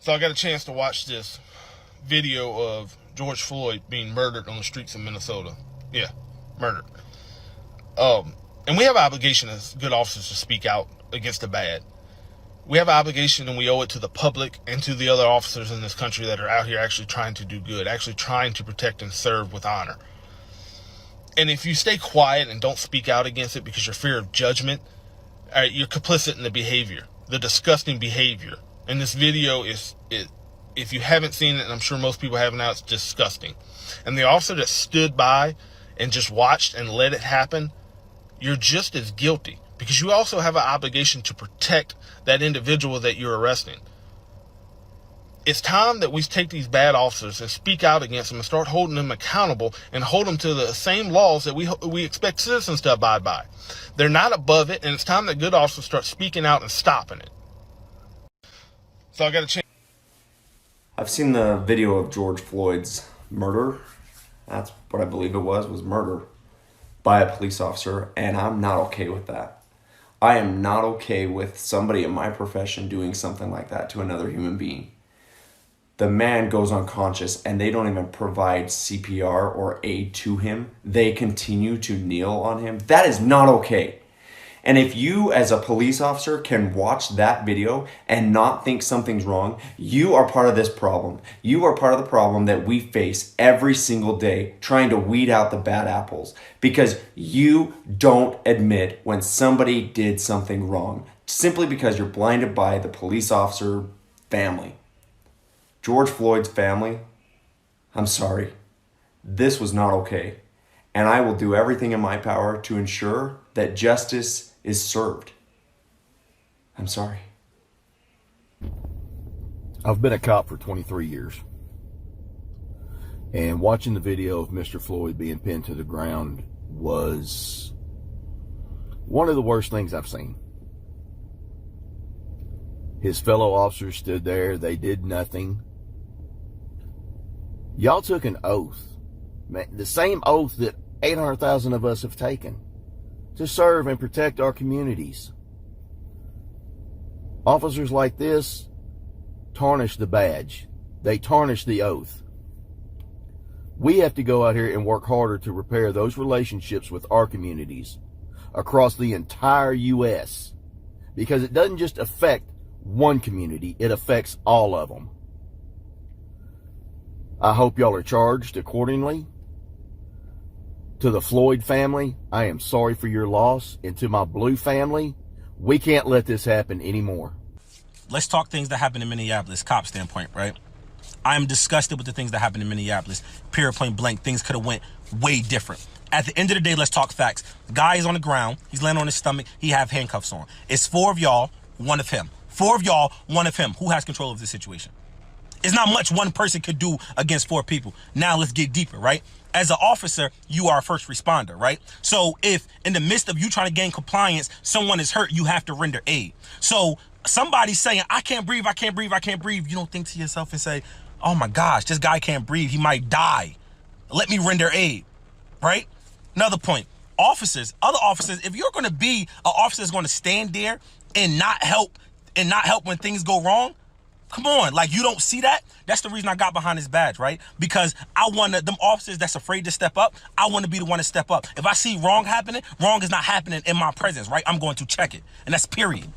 So I got a chance to watch this video of George Floyd being murdered on the streets of Minnesota. Yeah, murdered. And we have an obligation as good officers to speak out against the bad. We have an obligation, and we owe it to the public and to the other officers in this country that are out here actually trying to do good, actually trying to protect and serve with honor. And if you stay quiet and don't speak out against it because you're fear of judgment, you're complicit in the behavior, the disgusting behavior. And this video if you haven't seen it, and I'm sure most people have now, it's disgusting. And the officer that stood by and just watched and let it happen, you're just as guilty, because you also have an obligation to protect that individual that you're arresting. It's time that we take these bad officers and speak out against them and start holding them accountable and hold them to the same laws that we expect citizens to abide by. They're not above it, and it's time that good officers start speaking out and stopping it. So I got to change. I've seen the video of George Floyd's murder. That's what I believe it was murder by a police officer, and I'm not okay with that. I am not okay with somebody in my profession doing something like that to another human being. The man goes unconscious and they don't even provide CPR or aid to him. They continue to kneel on him. That is not okay. And if you as a police officer can watch that video and not think something's wrong, you are part of this problem. You are part of the problem that we face every single day trying to weed out the bad apples, because you don't admit when somebody did something wrong simply because you're blinded by the police officer family. George Floyd's family, I'm sorry. This was not okay. And I will do everything in my power to ensure that justice is served. I'm sorry. I've been a cop for 23 years. And watching the video of Mr. Floyd being pinned to the ground was one of the worst things I've seen. His fellow officers stood there. They did nothing. Y'all took an oath, man, the same oath that 800,000 of us have taken, to serve and protect our communities. Officers like this tarnish the badge. They tarnish the oath. We have to go out here and work harder to repair those relationships with our communities across the entire U.S., because it doesn't just affect one community, it affects all of them. I hope y'all are charged accordingly. To the Floyd family, I am sorry for your loss. And to my Blue family, we can't let this happen anymore. Let's talk things that happen in Minneapolis, cop standpoint, right? I'm disgusted with the things that happened in Minneapolis. Period, point blank. Things could have went way different. At the end of the day, let's talk facts. The guy is on the ground. He's laying on his stomach. He have handcuffs on. It's 4 of y'all, 1 of him. 4 of y'all, 1 of him. Who has control of this situation? It's not much one person could do against 4 people. Now let's get deeper, right? As an officer, you are a first responder, right? So if in the midst of you trying to gain compliance, someone is hurt, you have to render aid. So somebody's saying, I can't breathe, I can't breathe, I can't breathe. You don't think to yourself and say, oh my gosh, this guy can't breathe. He might die. Let me render aid, right? Another point, officers, other officers, if you're going to be an officer that's going to stand there and not help when things go wrong, come on, like you don't see that? That's the reason I got behind this badge, right? Because I want them officers that's afraid to step up, I want to be the one to step up. If I see wrong happening, wrong is not happening in my presence, right? I'm going to check it. And that's period.